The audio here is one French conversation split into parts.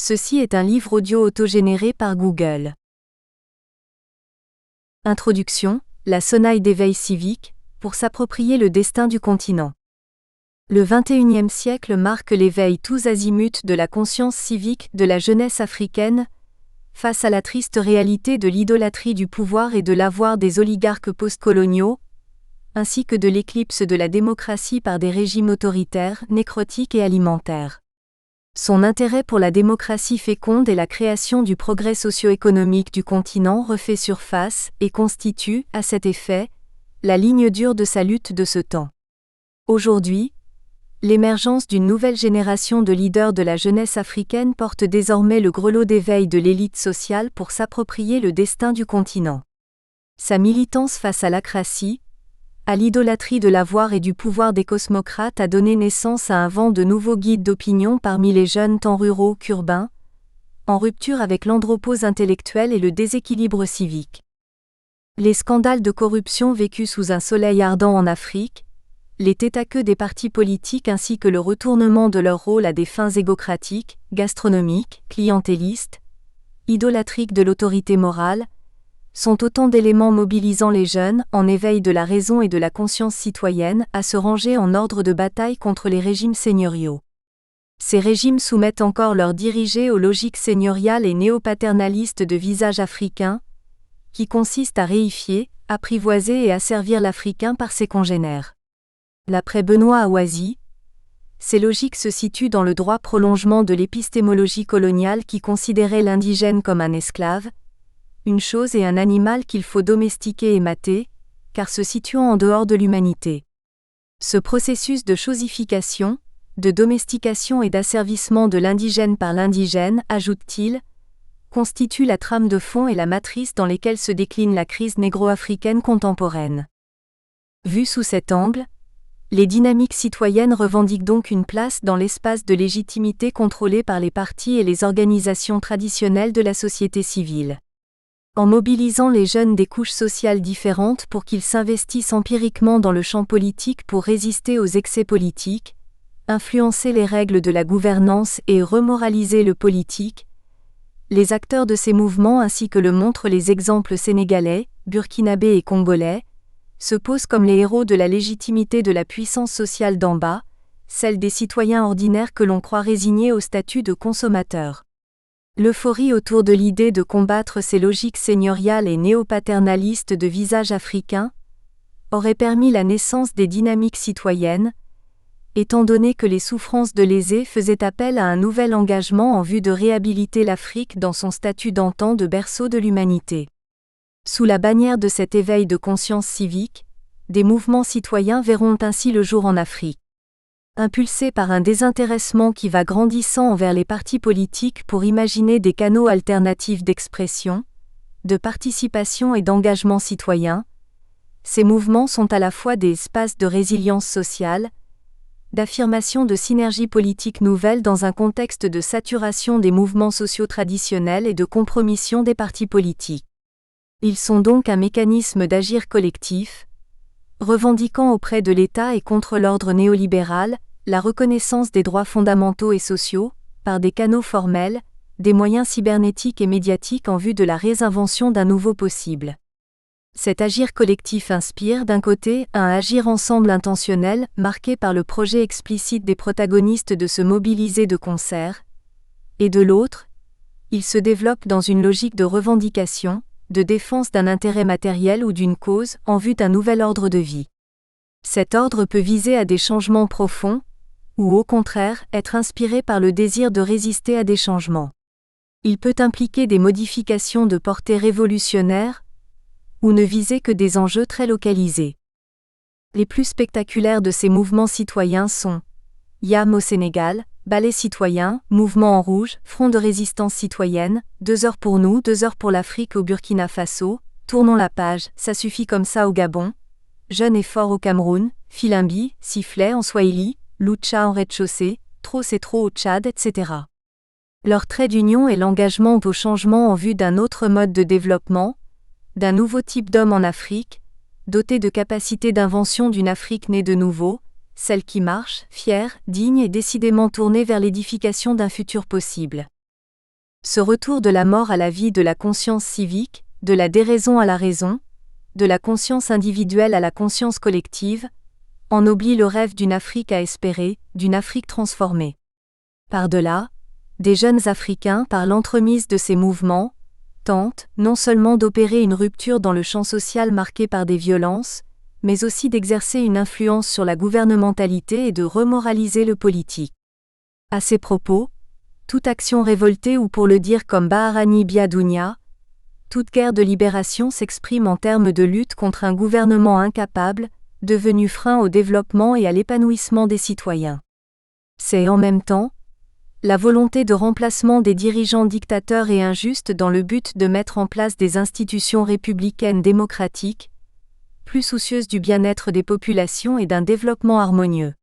Ceci est un livre audio autogénéré par Google. Introduction, la sonnaille d'éveil civique, pour s'approprier le destin du continent. Le XXIe siècle marque l'éveil tous azimuts de la conscience civique de la jeunesse africaine, face à la triste réalité de l'idolâtrie du pouvoir et de l'avoir des oligarques postcoloniaux, ainsi que de l'éclipse de la démocratie par des régimes autoritaires, nécrotiques et alimentaires. Son intérêt pour la démocratie féconde et la création du progrès socio-économique du continent refait surface et constitue, à cet effet, la ligne dure de sa lutte de ce temps. Aujourd'hui, l'émergence d'une nouvelle génération de leaders de la jeunesse africaine porte désormais le grelot d'éveil de l'élite sociale pour s'approprier le destin du continent. Sa militance face à l'acratie, à l'idolâtrie de l'avoir et du pouvoir des cosmocrates a donné naissance à un vent de nouveaux guides d'opinion parmi les jeunes tant ruraux qu'urbains, en rupture avec l'andropause intellectuelle et le déséquilibre civique. Les scandales de corruption vécus sous un soleil ardent en Afrique, les tête-à-queue des partis politiques ainsi que le retournement de leur rôle à des fins égocratiques, gastronomiques, clientélistes, idolâtriques de l'autorité morale, sont autant d'éléments mobilisant les jeunes, en éveil de la raison et de la conscience citoyenne, à se ranger en ordre de bataille contre les régimes seigneuriaux. Ces régimes soumettent encore leurs dirigés aux logiques seigneuriales et néopaternalistes de visage africain, qui consistent à réifier, apprivoiser et asservir l'Africain par ses congénères. D'après Benoît Awazi, ces logiques se situent dans le droit prolongement de l'épistémologie coloniale qui considérait l'indigène comme un esclave, une chose et un animal qu'il faut domestiquer et mater, car se situant en dehors de l'humanité. Ce processus de chosification, de domestication et d'asservissement de l'indigène par l'indigène, ajoute-t-il, constitue la trame de fond et la matrice dans lesquelles se décline la crise négro-africaine contemporaine. Vu sous cet angle, les dynamiques citoyennes revendiquent donc une place dans l'espace de légitimité contrôlé par les partis et les organisations traditionnelles de la société civile. En mobilisant les jeunes des couches sociales différentes pour qu'ils s'investissent empiriquement dans le champ politique pour résister aux excès politiques, influencer les règles de la gouvernance et remoraliser le politique, les acteurs de ces mouvements ainsi que le montrent les exemples sénégalais, burkinabés et congolais, se posent comme les héros de la légitimité de la puissance sociale d'en bas, celle des citoyens ordinaires que l'on croit résignés au statut de consommateurs. L'euphorie autour de l'idée de combattre ces logiques seigneuriales et néopaternalistes de visage africain aurait permis la naissance des dynamiques citoyennes, étant donné que les souffrances de lésés faisaient appel à un nouvel engagement en vue de réhabiliter l'Afrique dans son statut d'antan de berceau de l'humanité. Sous la bannière de cet éveil de conscience civique, des mouvements citoyens verront ainsi le jour en Afrique. Impulsés par un désintéressement qui va grandissant envers les partis politiques pour imaginer des canaux alternatifs d'expression, de participation et d'engagement citoyen, ces mouvements sont à la fois des espaces de résilience sociale, d'affirmation de synergies politiques nouvelles dans un contexte de saturation des mouvements sociaux traditionnels et de compromission des partis politiques. Ils sont donc un mécanisme d'agir collectif, revendiquant auprès de l'État et contre l'ordre néolibéral, la reconnaissance des droits fondamentaux et sociaux, par des canaux formels, des moyens cybernétiques et médiatiques en vue de la réinvention d'un nouveau possible. Cet agir collectif inspire, d'un côté, un agir ensemble intentionnel, marqué par le projet explicite des protagonistes de se mobiliser de concert, et de l'autre, il se développe dans une logique de revendication, de défense d'un intérêt matériel ou d'une cause, en vue d'un nouvel ordre de vie. Cet ordre peut viser à des changements profonds, ou au contraire, être inspiré par le désir de résister à des changements. Il peut impliquer des modifications de portée révolutionnaire, ou ne viser que des enjeux très localisés. Les plus spectaculaires de ces mouvements citoyens sont YAM au Sénégal, Ballet citoyen, Mouvement en rouge, Front de résistance citoyenne, 2 heures pour nous, 2 heures pour l'Afrique au Burkina Faso, Tournons la page, ça suffit comme ça au Gabon, Jeunes et forts au Cameroun, Filimbi, Sifflet en Swahili, Lucha en rez-de-chaussée, Trop c'est trop au Tchad, etc. Leur trait d'union est l'engagement au changement en vue d'un autre mode de développement, d'un nouveau type d'homme en Afrique, doté de capacités d'invention d'une Afrique née de nouveau, celle qui marche, fière, digne et décidément tournée vers l'édification d'un futur possible. Ce retour de la mort à la vie, de la conscience civique, de la déraison à la raison, de la conscience individuelle à la conscience collective, ennoblit le rêve d'une Afrique à espérer, d'une Afrique transformée. Par-delà, des jeunes Africains, par l'entremise de ces mouvements, tentent non seulement d'opérer une rupture dans le champ social marqué par des violences, mais aussi d'exercer une influence sur la gouvernementalité et de remoraliser le politique. À ces propos, toute action révoltée ou pour le dire comme Baharani Biadounia, toute guerre de libération s'exprime en termes de lutte contre un gouvernement incapable, devenu frein au développement et à l'épanouissement des citoyens. C'est en même temps la volonté de remplacement des dirigeants dictateurs et injustes dans le but de mettre en place des institutions républicaines démocratiques, plus soucieuses du bien-être des populations et d'un développement harmonieux.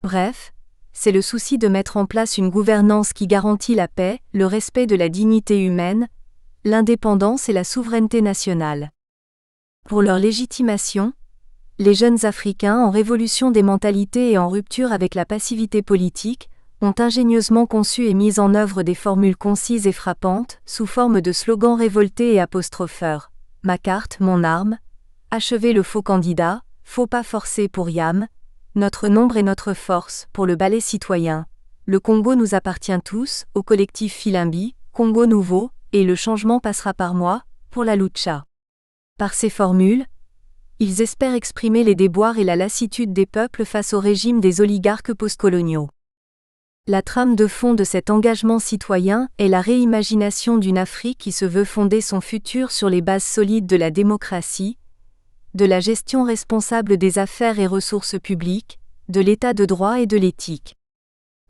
Bref, c'est le souci de mettre en place une gouvernance qui garantit la paix, le respect de la dignité humaine, l'indépendance et la souveraineté nationale. Pour leur légitimation, les jeunes Africains en révolution des mentalités et en rupture avec la passivité politique, ont ingénieusement conçu et mis en œuvre des formules concises et frappantes, sous forme de slogans révoltés et apostropheurs. Ma carte, mon arme, achevez le faux candidat, faut pas forcer pour Yam, notre nombre et notre force, pour le ballet citoyen. Le Congo nous appartient tous, au collectif Filimbi, Congo nouveau, et le changement passera par moi, pour la Lucha. Par ces formules, ils espèrent exprimer les déboires et la lassitude des peuples face au régime des oligarques postcoloniaux. La trame de fond de cet engagement citoyen est la réimagination d'une Afrique qui se veut fonder son futur sur les bases solides de la démocratie, de la gestion responsable des affaires et ressources publiques, de l'état de droit et de l'éthique.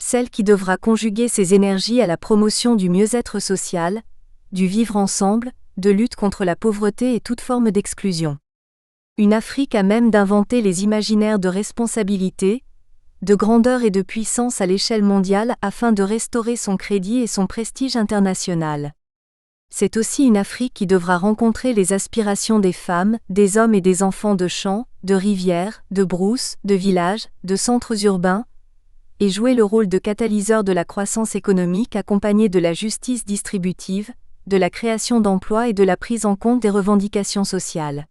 Celle qui devra conjuguer ses énergies à la promotion du mieux-être social, du vivre ensemble, de lutte contre la pauvreté et toute forme d'exclusion. Une Afrique à même d'inventer les imaginaires de responsabilité, de grandeur et de puissance à l'échelle mondiale afin de restaurer son crédit et son prestige international. C'est aussi une Afrique qui devra rencontrer les aspirations des femmes, des hommes et des enfants de champs, de rivières, de brousses, de villages, de centres urbains, et jouer le rôle de catalyseur de la croissance économique accompagné de la justice distributive, de la création d'emplois et de la prise en compte des revendications sociales.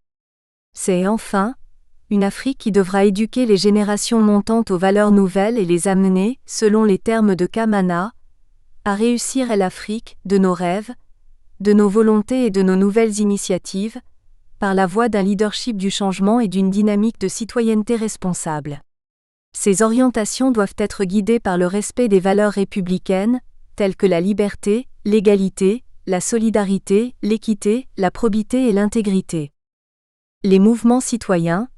C'est enfin une Afrique qui devra éduquer les générations montantes aux valeurs nouvelles et les amener, selon les termes de Kamana, à réussir l'Afrique de nos rêves, de nos volontés et de nos nouvelles initiatives, par la voie d'un leadership du changement et d'une dynamique de citoyenneté responsable. Ces orientations doivent être guidées par le respect des valeurs républicaines, telles que la liberté, l'égalité, la solidarité, l'équité, la probité et l'intégrité. Les mouvements citoyens,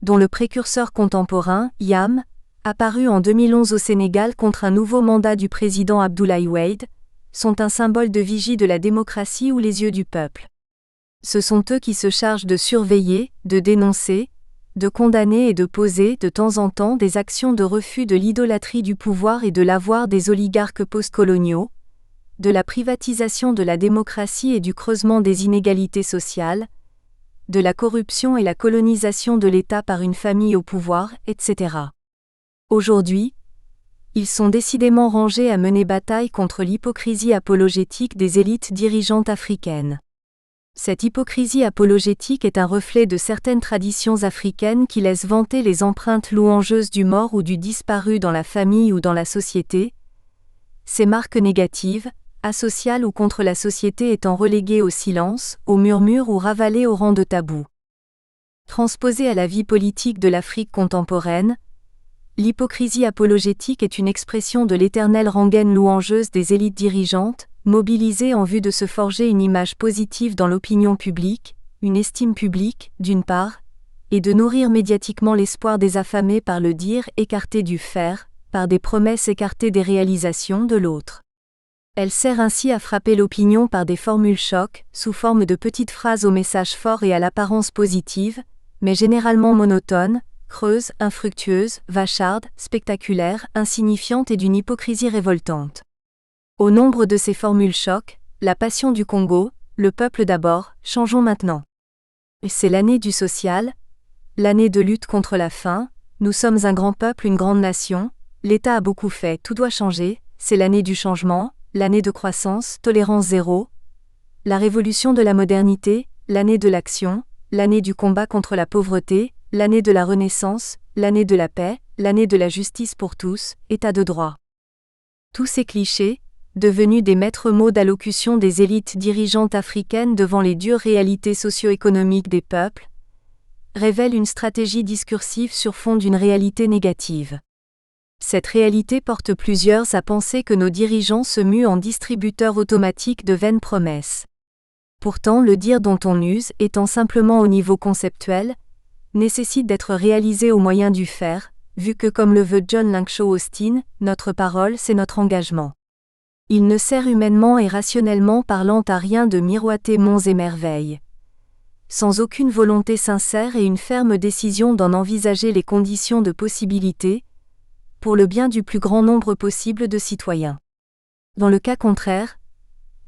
dont le précurseur contemporain, YAM, apparu en 2011 au Sénégal contre un nouveau mandat du président Abdoulaye Wade, sont un symbole de vigie de la démocratie ou les yeux du peuple. Ce sont eux qui se chargent de surveiller, de dénoncer, de condamner et de poser de temps en temps des actions de refus de l'idolâtrie du pouvoir et de l'avoir des oligarques postcoloniaux, de la privatisation de la démocratie et du creusement des inégalités sociales, de la corruption et la colonisation de l'État par une famille au pouvoir, etc. Aujourd'hui, ils sont décidément rangés à mener bataille contre l'hypocrisie apologétique des élites dirigeantes africaines. Cette hypocrisie apologétique est un reflet de certaines traditions africaines qui laissent vanter les empreintes louangeuses du mort ou du disparu dans la famille ou dans la société, ces marques négatives, asociales ou contre la société étant reléguées au silence, au murmure ou ravalées au rang de tabou. Transposée à la vie politique de l'Afrique contemporaine, l'hypocrisie apologétique est une expression de l'éternelle rengaine louangeuse des élites dirigeantes, mobilisées en vue de se forger une image positive dans l'opinion publique, une estime publique, d'une part, et de nourrir médiatiquement l'espoir des affamés par le dire écarté du faire, par des promesses écartées des réalisations de l'autre. Elle sert ainsi à frapper l'opinion par des formules chocs, sous forme de petites phrases au message fort et à l'apparence positive, mais généralement monotones, creuses, infructueuses, vachardes, spectaculaires, insignifiantes et d'une hypocrisie révoltante. Au nombre de ces formules chocs, la passion du Congo, le peuple d'abord, changeons maintenant. C'est l'année du social, l'année de lutte contre la faim, nous sommes un grand peuple, une grande nation, l'État a beaucoup fait, tout doit changer, c'est l'année du changement, l'année de croissance, tolérance zéro, la révolution de la modernité, l'année de l'action, l'année du combat contre la pauvreté, l'année de la Renaissance, l'année de la paix, l'année de la justice pour tous, état de droit. Tous ces clichés, devenus des maîtres mots d'allocution des élites dirigeantes africaines devant les dures réalités socio-économiques des peuples, révèlent une stratégie discursive sur fond d'une réalité négative. Cette réalité porte plusieurs à penser que nos dirigeants se muent en distributeurs automatiques de vaines promesses. Pourtant, le dire dont on use, étant simplement au niveau conceptuel, nécessite d'être réalisé au moyen du faire, vu que comme le veut John Langshaw Austin, notre parole c'est notre engagement. Il ne sert humainement et rationnellement parlant à rien de miroiter monts et merveilles. Sans aucune volonté sincère et une ferme décision d'en envisager les conditions de possibilité, pour le bien du plus grand nombre possible de citoyens. Dans le cas contraire,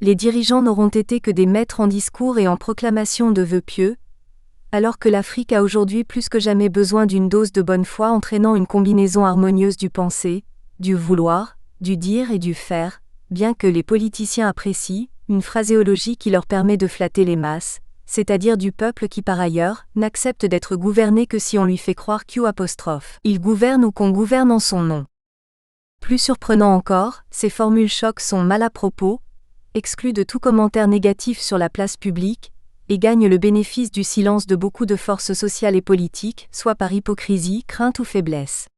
les dirigeants n'auront été que des maîtres en discours et en proclamation de vœux pieux, alors que l'Afrique a aujourd'hui plus que jamais besoin d'une dose de bonne foi entraînant une combinaison harmonieuse du penser, du vouloir, du dire et du faire, bien que les politiciens apprécient, une phraséologie qui leur permet de flatter les masses, c'est-à-dire du peuple qui par ailleurs, n'accepte d'être gouverné que si on lui fait croire qu'il gouverne ou qu'on gouverne en son nom. Plus surprenant encore, ces formules chocs sont mal à propos, exclues de tout commentaire négatif sur la place publique, et gagnent le bénéfice du silence de beaucoup de forces sociales et politiques, soit par hypocrisie, crainte ou faiblesse.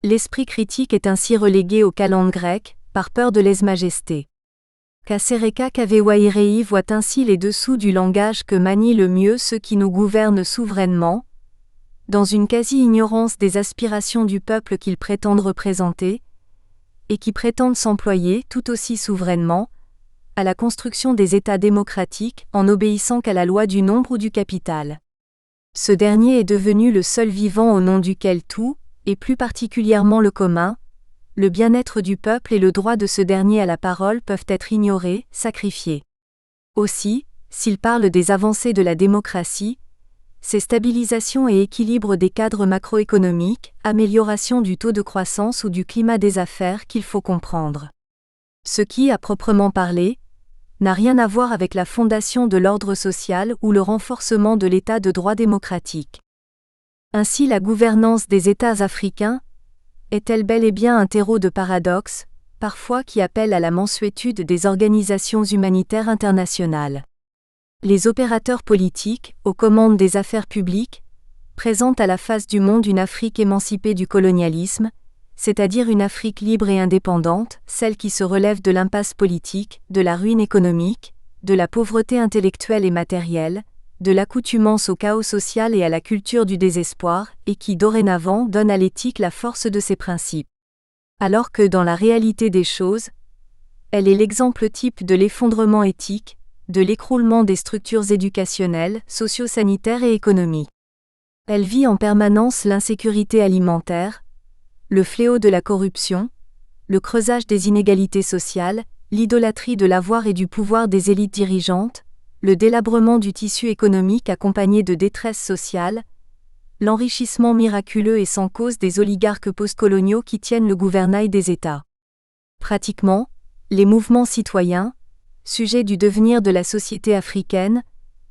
L'esprit critique est ainsi relégué au calende grec, par peur de lèse-majesté. Kasereka Kavewairei voit ainsi les dessous du langage que manient le mieux ceux qui nous gouvernent souverainement, dans une quasi-ignorance des aspirations du peuple qu'ils prétendent représenter, et qui prétendent s'employer tout aussi souverainement, à la construction des États démocratiques en n'obéissant qu'à la loi du nombre ou du capital. Ce dernier est devenu le seul vivant au nom duquel tout, et plus particulièrement le commun, le bien-être du peuple et le droit de ce dernier à la parole peuvent être ignorés, sacrifiés. Aussi, s'il parle des avancées de la démocratie, c'est stabilisation et équilibre des cadres macroéconomiques, amélioration du taux de croissance ou du climat des affaires qu'il faut comprendre. Ce qui, à proprement parler, n'a rien à voir avec la fondation de l'ordre social ou le renforcement de l'état de droit démocratique. Ainsi la gouvernance des États africains est-elle bel et bien un terreau de paradoxes, parfois qui appelle à la mansuétude des organisations humanitaires internationales. Les opérateurs politiques, aux commandes des affaires publiques, présentent à la face du monde une Afrique émancipée du colonialisme, c'est-à-dire une Afrique libre et indépendante, celle qui se relève de l'impasse politique, de la ruine économique, de la pauvreté intellectuelle et matérielle, de l'accoutumance au chaos social et à la culture du désespoir, et qui dorénavant donne à l'éthique la force de ses principes. Alors que dans la réalité des choses, elle est l'exemple type de l'effondrement éthique, de l'écroulement des structures éducationnelles, socio-sanitaires et économiques. Elle vit en permanence l'insécurité alimentaire, le fléau de la corruption, le creusage des inégalités sociales, l'idolâtrie de l'avoir et du pouvoir des élites dirigeantes, le délabrement du tissu économique accompagné de détresse sociale, l'enrichissement miraculeux et sans cause des oligarques postcoloniaux qui tiennent le gouvernail des États. Pratiquement, les mouvements citoyens, sujets du devenir de la société africaine,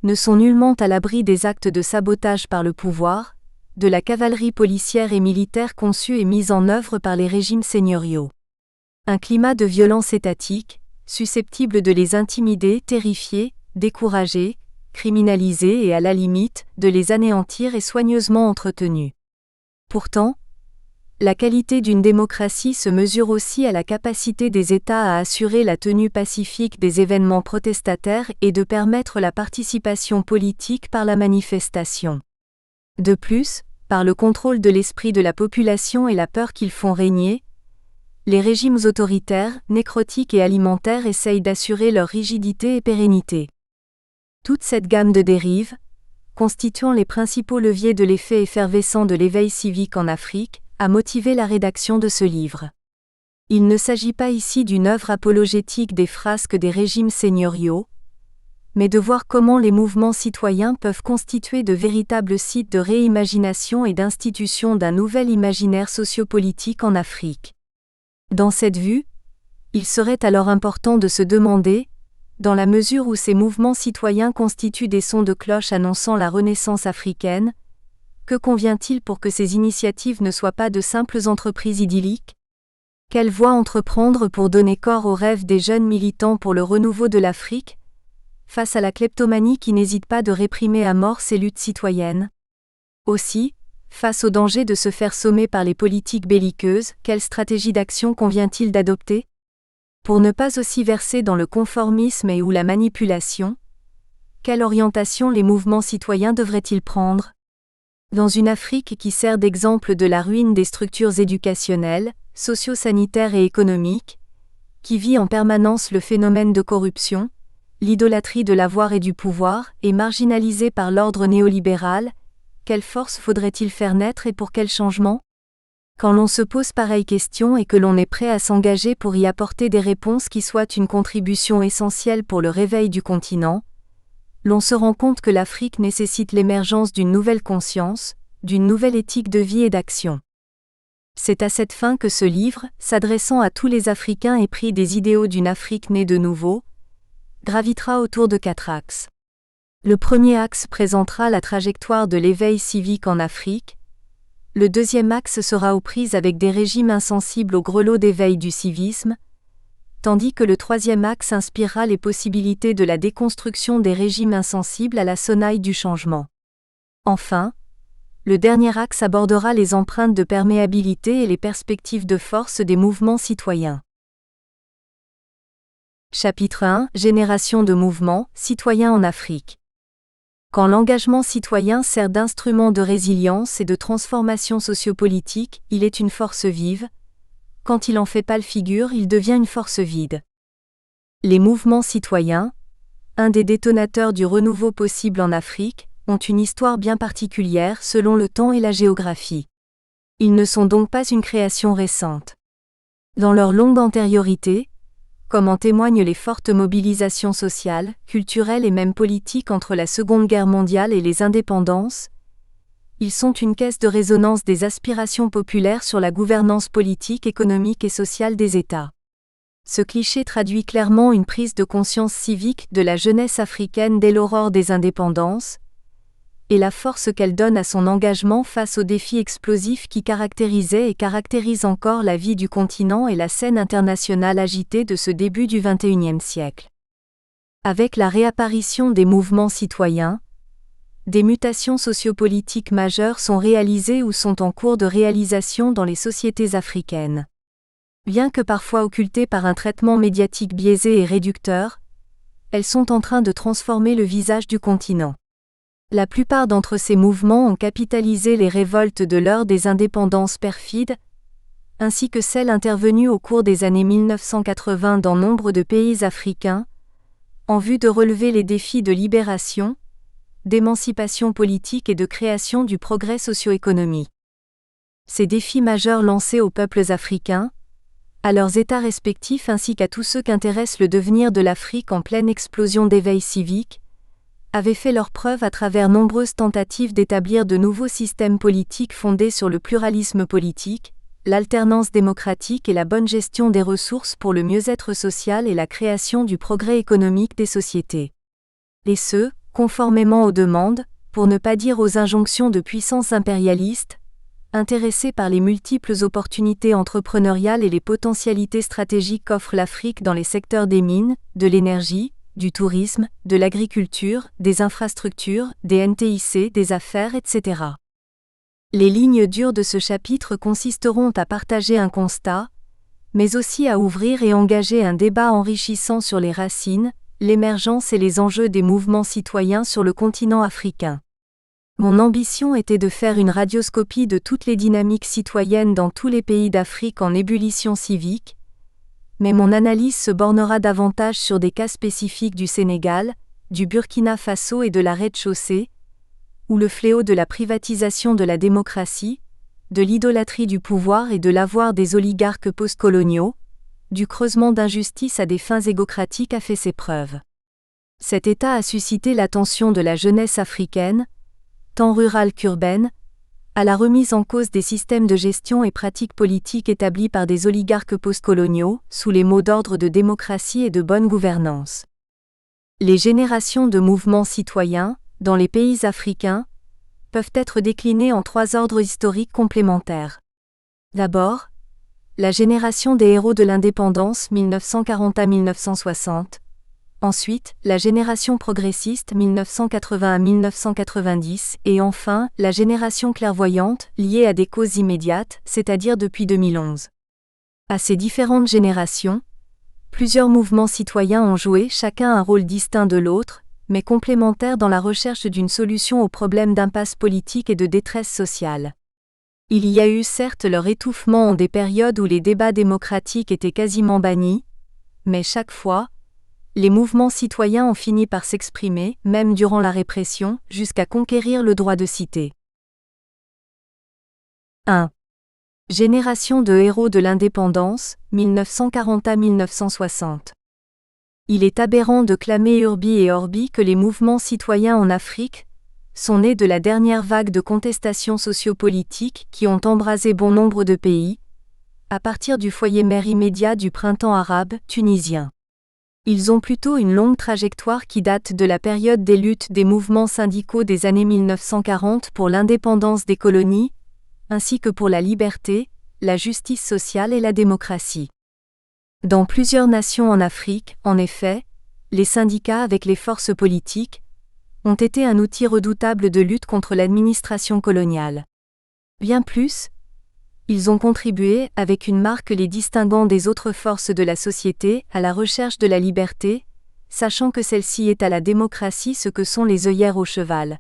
ne sont nullement à l'abri des actes de sabotage par le pouvoir, de la cavalerie policière et militaire conçue et mise en œuvre par les régimes seigneuriaux. Un climat de violence étatique, susceptible de les intimider, terrifier, décourager, criminaliser et à la limite, de les anéantir est soigneusement entretenu. Pourtant, la qualité d'une démocratie se mesure aussi à la capacité des États à assurer la tenue pacifique des événements protestataires et de permettre la participation politique par la manifestation. De plus, par le contrôle de l'esprit de la population et la peur qu'ils font régner, les régimes autoritaires, nécrotiques et alimentaires essayent d'assurer leur rigidité et pérennité. Toute cette gamme de dérives, constituant les principaux leviers de l'effet effervescent de l'éveil civique en Afrique, a motivé la rédaction de ce livre. Il ne s'agit pas ici d'une œuvre apologétique des frasques des régimes seigneuriaux, mais de voir comment les mouvements citoyens peuvent constituer de véritables sites de réimagination et d'institution d'un nouvel imaginaire sociopolitique en Afrique. Dans cette vue, Il serait alors important de se demander, dans la mesure où ces mouvements citoyens constituent des sons de cloche annonçant la renaissance africaine, que convient-il pour que ces initiatives ne soient pas de simples entreprises idylliques? Quelle voie entreprendre pour donner corps aux rêves des jeunes militants pour le renouveau de l'Afrique, face à la kleptomanie qui n'hésite pas de réprimer à mort ces luttes citoyennes? Aussi, face au danger de se faire sommer par les politiques belliqueuses, quelle stratégie d'action convient-il d'adopter? Pour ne pas aussi verser dans le conformisme et ou la manipulation, quelle orientation les mouvements citoyens devraient-ils prendre? Dans une Afrique qui sert d'exemple de la ruine des structures éducationnelles, socio-sanitaires et économiques, qui vit en permanence le phénomène de corruption, l'idolâtrie de l'avoir et du pouvoir, et marginalisée par l'ordre néolibéral, quelle force faudrait-il faire naître et pour quel changement? Quand l'on se pose pareille question et que l'on est prêt à s'engager pour y apporter des réponses qui soient une contribution essentielle pour le réveil du continent, l'on se rend compte que l'Afrique nécessite l'émergence d'une nouvelle conscience, d'une nouvelle éthique de vie et d'action. C'est à cette fin que ce livre, s'adressant à tous les Africains épris des idéaux d'une Afrique née de nouveau, gravitera autour de 4 axes. Le premier axe présentera la trajectoire de l'éveil civique en Afrique. Le deuxième axe sera aux prises avec des régimes insensibles au grelot d'éveil du civisme, tandis que le troisième axe inspirera les possibilités de la déconstruction des régimes insensibles à la sonnaille du changement. Enfin, le dernier axe abordera les empreintes de perméabilité et les perspectives de force des mouvements citoyens. Chapitre 1 – Génération de mouvements citoyens en Afrique. Quand l'engagement citoyen sert d'instrument de résilience et de transformation sociopolitique, il est une force vive. Quand il en fait pâle figure, il devient une force vide. Les mouvements citoyens, un des détonateurs du renouveau possible en Afrique, ont une histoire bien particulière selon le temps et la géographie. Ils ne sont donc pas une création récente. Dans leur longue antériorité, comme en témoignent les fortes mobilisations sociales, culturelles et même politiques entre la Seconde Guerre mondiale et les indépendances, ils sont une caisse de résonance des aspirations populaires sur la gouvernance politique, économique et sociale des États. Ce cliché traduit clairement une prise de conscience civique de la jeunesse africaine dès l'aurore des indépendances, et la force qu'elle donne à son engagement face aux défis explosifs qui caractérisaient et caractérisent encore la vie du continent et la scène internationale agitée de ce début du XXIe siècle. Avec la réapparition des mouvements citoyens, des mutations sociopolitiques majeures sont réalisées ou sont en cours de réalisation dans les sociétés africaines. Bien que parfois occultées par un traitement médiatique biaisé et réducteur, elles sont en train de transformer le visage du continent. La plupart d'entre ces mouvements ont capitalisé les révoltes de l'heure des indépendances perfides, ainsi que celles intervenues au cours des années 1980 dans nombre de pays africains, en vue de relever les défis de libération, d'émancipation politique et de création du progrès socio-économique. Ces défis majeurs lancés aux peuples africains, à leurs États respectifs ainsi qu'à tous ceux qu'intéresse le devenir de l'Afrique en pleine explosion d'éveil civique, avaient fait leurs preuves à travers nombreuses tentatives d'établir de nouveaux systèmes politiques fondés sur le pluralisme politique, l'alternance démocratique et la bonne gestion des ressources pour le mieux-être social et la création du progrès économique des sociétés. Et ce, conformément aux demandes, pour ne pas dire aux injonctions de puissances impérialistes, intéressées par les multiples opportunités entrepreneuriales et les potentialités stratégiques qu'offre l'Afrique dans les secteurs des mines, de l'énergie, du tourisme, de l'agriculture, des infrastructures, des NTIC, des affaires, etc. Les lignes dures de ce chapitre consisteront à partager un constat, mais aussi à ouvrir et engager un débat enrichissant sur les racines, l'émergence et les enjeux des mouvements citoyens sur le continent africain. Mon ambition était de faire une radioscopie de toutes les dynamiques citoyennes dans tous les pays d'Afrique en ébullition civique, mais mon analyse se bornera davantage sur des cas spécifiques du Sénégal, du Burkina Faso et de la rez-de-chaussée, où le fléau de la privatisation de la démocratie, de l'idolâtrie du pouvoir et de l'avoir des oligarques postcoloniaux, du creusement d'injustice à des fins égocratiques a fait ses preuves. Cet état a suscité l'attention de la jeunesse africaine, tant rurale qu'urbaine, à la remise en cause des systèmes de gestion et pratiques politiques établis par des oligarques postcoloniaux, sous les mots d'ordre de démocratie et de bonne gouvernance. Les générations de mouvements citoyens, dans les pays africains, peuvent être déclinées en 3 ordres historiques complémentaires. D'abord, la génération des héros de l'indépendance 1940 à 1960. Ensuite, la génération progressiste 1980 à 1990 et enfin, la génération clairvoyante liée à des causes immédiates, c'est-à-dire depuis 2011. À ces différentes générations, plusieurs mouvements citoyens ont joué chacun un rôle distinct de l'autre, mais complémentaire dans la recherche d'une solution aux problèmes d'impasse politique et de détresse sociale. Il y a eu certes leur étouffement en des périodes où les débats démocratiques étaient quasiment bannis, mais chaque fois, les mouvements citoyens ont fini par s'exprimer, même durant la répression, jusqu'à conquérir le droit de cité. 1. Génération de héros de l'indépendance, 1940 à 1960. Il est aberrant de clamer urbi et orbi que les mouvements citoyens en Afrique sont nés de la dernière vague de contestations sociopolitiques qui ont embrasé bon nombre de pays, à partir du foyer mère immédiat du printemps arabe tunisien. Ils ont plutôt une longue trajectoire qui date de la période des luttes des mouvements syndicaux des années 1940 pour l'indépendance des colonies, ainsi que pour la liberté, la justice sociale et la démocratie. Dans plusieurs nations en Afrique, en effet, les syndicats avec les forces politiques ont été un outil redoutable de lutte contre l'administration coloniale. Bien plus, ils ont contribué, avec une marque les distinguant des autres forces de la société, à la recherche de la liberté, sachant que celle-ci est à la démocratie ce que sont les œillères au cheval.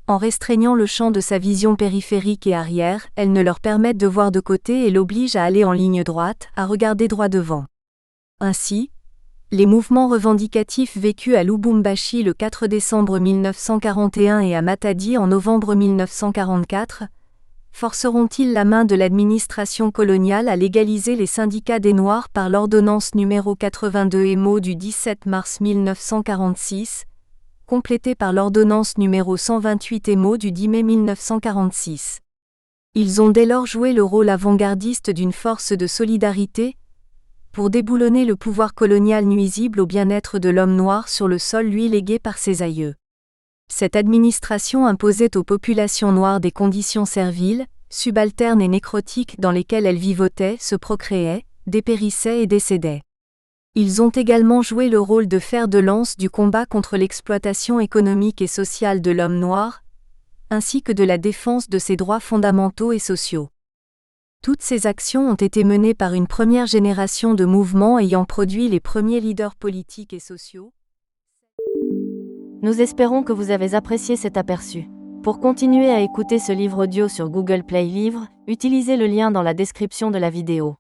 En restreignant le champ de sa vision périphérique et arrière, elles ne leur permettent de voir de côté et l'obligent à aller en ligne droite, à regarder droit devant. Ainsi, les mouvements revendicatifs vécus à Lubumbashi le 4 décembre 1941 et à Matadi en novembre 1944, forceront-ils la main de l'administration coloniale à légaliser les syndicats des Noirs par l'ordonnance numéro 82 EMO du 17 mars 1946, complétée par l'ordonnance numéro 128 EMO du 10 mai 1946. Ils ont dès lors joué le rôle avant-gardiste d'une force de solidarité, pour déboulonner le pouvoir colonial nuisible au bien-être de l'homme noir sur le sol lui légué par ses aïeux. Cette administration imposait aux populations noires des conditions serviles, subalternes et nécrotiques dans lesquelles elles vivotaient, se procréaient, dépérissaient et décédaient. Ils ont également joué le rôle de fer de lance du combat contre l'exploitation économique et sociale de l'homme noir, ainsi que de la défense de ses droits fondamentaux et sociaux. Toutes ces actions ont été menées par une première génération de mouvements ayant produit les premiers leaders politiques et sociaux. Nous espérons que vous avez apprécié cet aperçu. Pour continuer à écouter ce livre audio sur Google Play Livres, utilisez le lien dans la description de la vidéo.